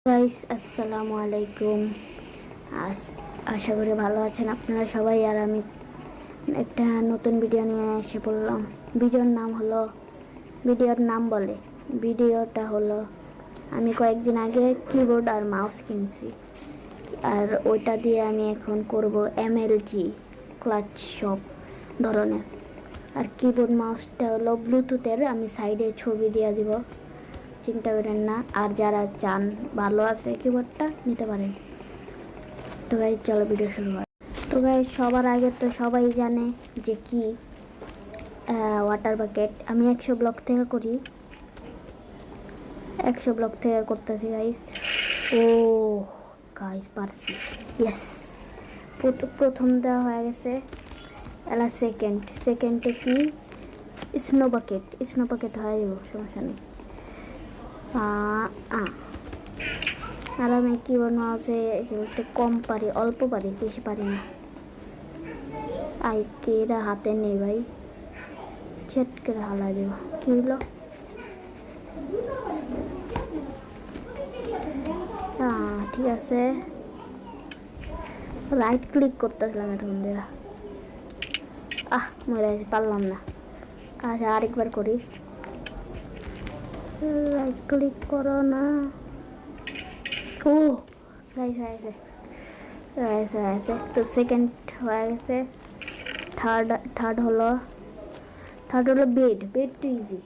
Guys আসসালামু আলাইকুম। আশা করি ভালো আছেন আপনারা সবাই। আর আমি একটা নতুন ভিডিও নিয়ে এসে পড়লাম। ভিডিওর নাম বলে ভিডিওটা হলো আমি কয়েকদিন আগে কিবোর্ড আর মাউস কিনছি, আর ওইটা দিয়ে আমি এখন করব এমএলজি ক্লাচ সব ধরনের। আর কিবোর্ড মাউসটা হলো ব্লুটুথের, আমি সাইডে ছবি দিয়ে দিব, চিন্তা করেন না। আর যারা চান ভালো আছে কিবোর্ডটা নিতে পারেন। তো গাইস চলো ভিডিও শুরু হয়। তো গাইস সবার আগে তো সবাই জানে যে কি ওয়াটার বাকেট। আমি 100 ব্লক থেকে করি, 100 ব্লক থেকে করতেছি গাইস। ও গাইস পারছি, ইয়েস। প্রথম দেওয়া হয়ে গেছে। এলা সেকেন্ডে কি স্নো বাকেট হয়ে যাব, সমস্যা নেই। আর আমি কিবোর্ড মাউসে খেলতে কম পারি, অল্প পারি, বেশি পারি না। এটা হাতে নেই ভাই, চেট করে হালা দেব। কি হলো? ঠিক আছে, রাইট ক্লিক করতেছিলাম এতক্ষণ ধরে। মরে পারলাম না। আচ্ছা আরেকবার করি। রাইট ক্লিক করো না। ও গাইস হয়ে গেছে। তো সেকেন্ড হয়ে গেছে। থার্ড হলো বেড টু ইজি।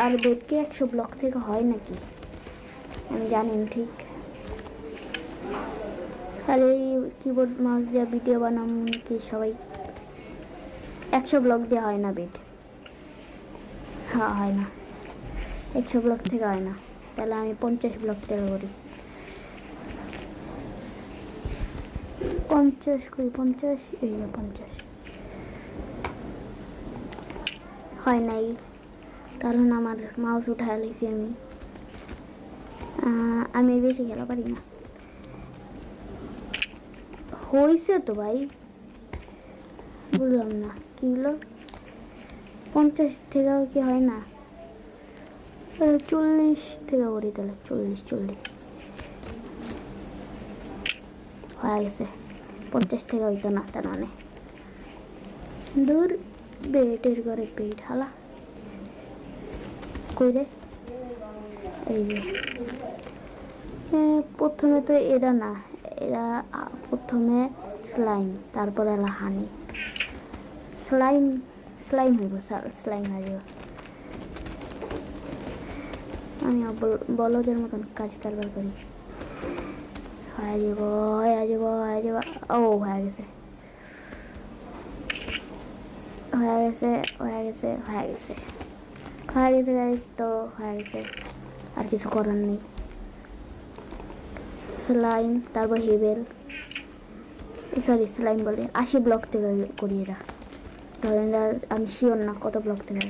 আর বেড কি 100 ব্লক থেকে হয় নাকি আমি জানি না ঠিক। আর এই কিবোর্ড মাউস দিয়ে ভিডিও বানাম কি সবাই 100 ব্লক দিয়ে হয় না বেড। হয় না, 100 ব্লক থেকে হয় না। তাহলে আমি 50 ব্লক থেকে করি। 50 এই 50 হয় নাই, কারণ আমার মাউস উঠায় লাইছি আমি বেশি খেলা পারি না। হয়েছে তো ভাই, বুঝলাম না কি হলো। 50 থেকেও কি হয় না? 40 থেকে করি তাহলে। 40 হয়ে গেছে। 50 থেকে হইতো না, তার মানে দূর। বেটের ঘরে পেট হালা কই রে? এই যে প্রথমে তো এরা না, এরা প্রথমে স্লাইম, তারপর এলা হানি। স্লাইম হইব, স্লাইম হয়ে যাব। আমি বলদের মতন কাজ কারবার করি। হয়ে যাব। ও হয়ে গেছে। গাইস, তো হয়ে গেছে, আর কিছু করার নেই। স্লাইম, তারপর হেবেল, স্লাইম বলে 80 ব্লক থেকে করি এরা। ধরেন আমি শিওর না কত ব্লক থেকে।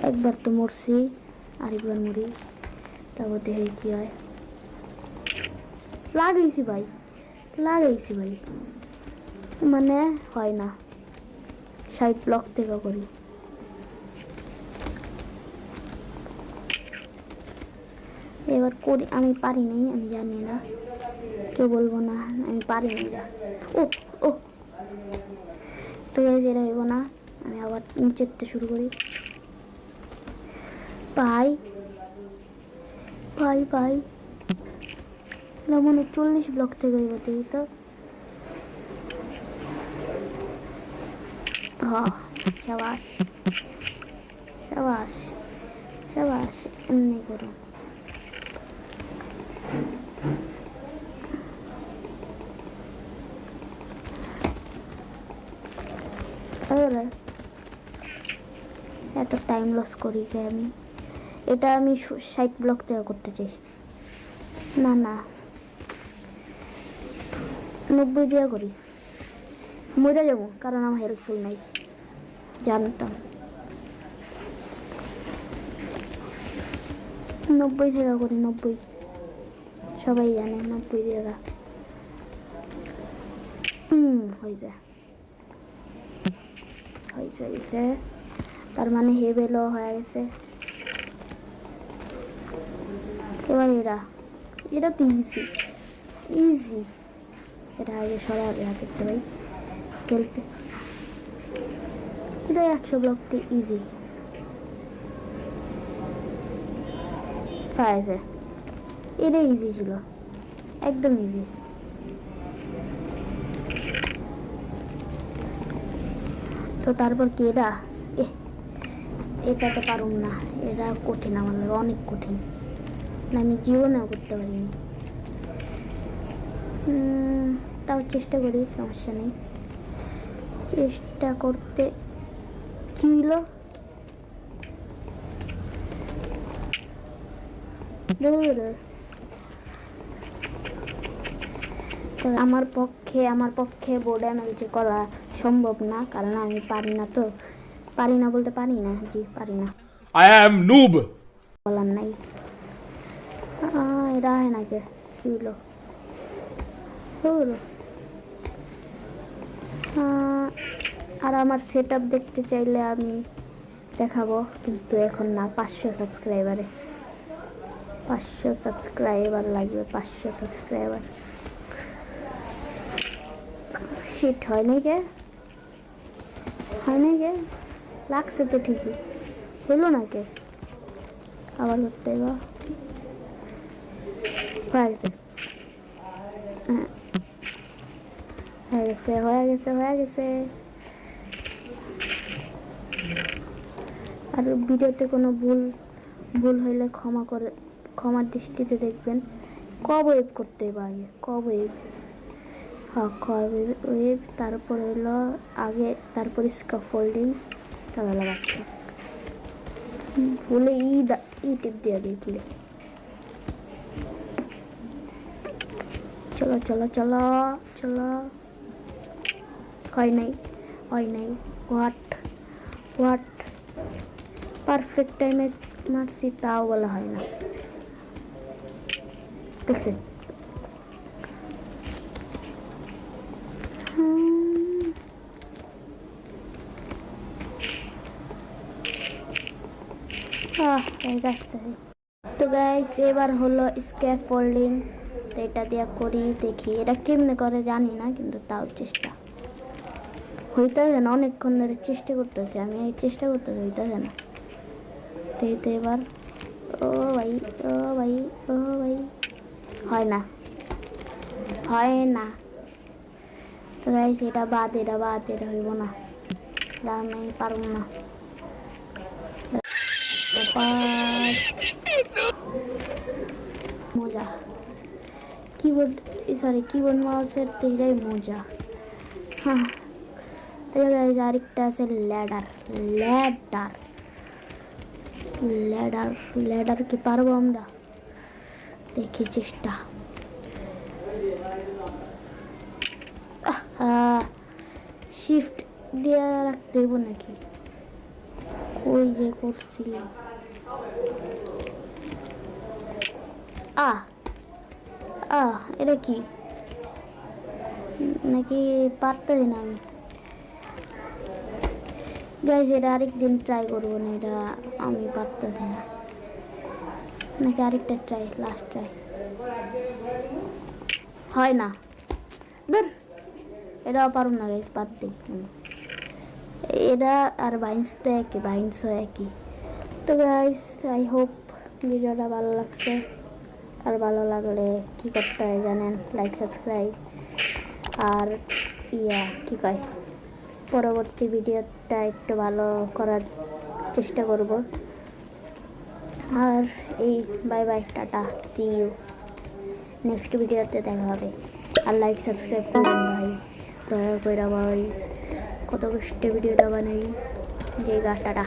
একবার তো মরছি, আরেকবার মরি, তারপর দেখে কি হয়। লাগাইছি ভাই, মানে হয় না। 60 ব্লক থেকে করি। এবার করি, আমি পারি নাই, আমি জানি না, কেউ বলবো না আমি পারি নাই। ও তো এটা হইব না। আমি আবার নিচের শুরু করি। পাই মনে 40 ব্লক থেকে হইব, দেখি তো। সাবাস এমনি করো। এত টাইম লস করি কে আমি? এটা আমি 60 ব্লক থেকে করতে চাই। না 90 দিয়ে করি, মরে যাবো, কারণ আমার হেল্পফুল নাই, জানতাম। 90 থেকে করি, 90 সবাই জানে, 90 দিয়ে হয়েছে। তার মানে হেভেলও হয়ে গেছে। এবার এটা তো ইজি ইজি। এটা আগে সরাবে হাতের ভাই খেলতে, এটা 100 ব্লকতে ইজি পাইছে। এটা ইজি ছিল, একদম ইজি। তো তারপর কি এটা তো পারুম না, এটা কঠিন, আমার লাগে অনেক কঠিন, আমি জীবনেও করতে পারিনি। তাও চেষ্টা করি, সমস্যা নেই। চেষ্টা করতে কি হলো, আমার পক্ষে বোর্ড এমএলজি করা সম্ভব না, কারণ আমি পারি না। তো পারি না বলতে পারি না, জি পারি না, I am noob. বলার নাই। এটা হয় না কে কি হলো, আর আমার সেট আপ দেখতে চাইলে আমি দেখাবো, কিন্তু এখন না। 500 সাবস্ক্রাইবার লাগবে, 500 সাবস্ক্রাইবার। শিট, হয় নাই কে লাগছে তো ঠিকই, হলো না কে, আবার করতে হয়ে গেছে। আর ভিডিওতে কোনো ভুল হইলে ক্ষমার দৃষ্টিতে দেখবেন। ওয়েব করতে হবে আগে, ওয়েব, তারপর হলো আগে, তারপর স্ক্যাফোল্ডিং, তাহলে বাচ্চা ভুলে ই টিপ দিয়ে দিই ভুলে। চলো হয় নাই হোয়াট পারফেক্ট টাইমে মারছি, তাও বলা হয় না, দেখছেন। তো গাইস এবার হলো স্ক্যাফোল্ডিং, তো এটা দিয়ে করি, দেখি এটা কেমনে করে জানি না, কিন্তু তাও চেষ্টা হইতেছে না, অনেকক্ষণ ধরে চেষ্টা করতেছি আমি, হইতেছে না। তো এবার ও ভাই হয় না। তো গাইস এটা বাদ হইব না, আমি পারব না। মজা কিবোর্ড মাউসের তো এটাই মজা। হ্যাঁ, আরেকটা আছে ল্যাডার কি পারবো আমরা, দেখি চেষ্টা। শিফট দিয়ে রাখতে হইব নাকি, কই যে করছি। এটা কি নাকি পারতেছি না আমি। গাইস এটা আরেকদিন ট্রাই করবো না, এটা আমি পারতেছি না, নাকি আরেকটা ট্রাই, লাস্ট ট্রাই। হয় না, এটাও পারবো না গাইস, বাদ দিই। এটা আর বাইন্স একই। তো গাইস আই হোপ ভিডিওটা ভালো লাগছে, আর ভালো লাগলে কি করতে হয় জানেন, লাইক সাবস্ক্রাইব, আর কি কয় পরবর্তী ভিডিওটা একটু ভালো করার চেষ্টা করব। আর bye tata, see you, next ভিডিওতে দেখা হবে। আর লাইক সাবস্ক্রাইব করবেন ভাই, দয়া করে ভাই, কত কষ্টে ভিডিওটা বানাই, যে টাটা।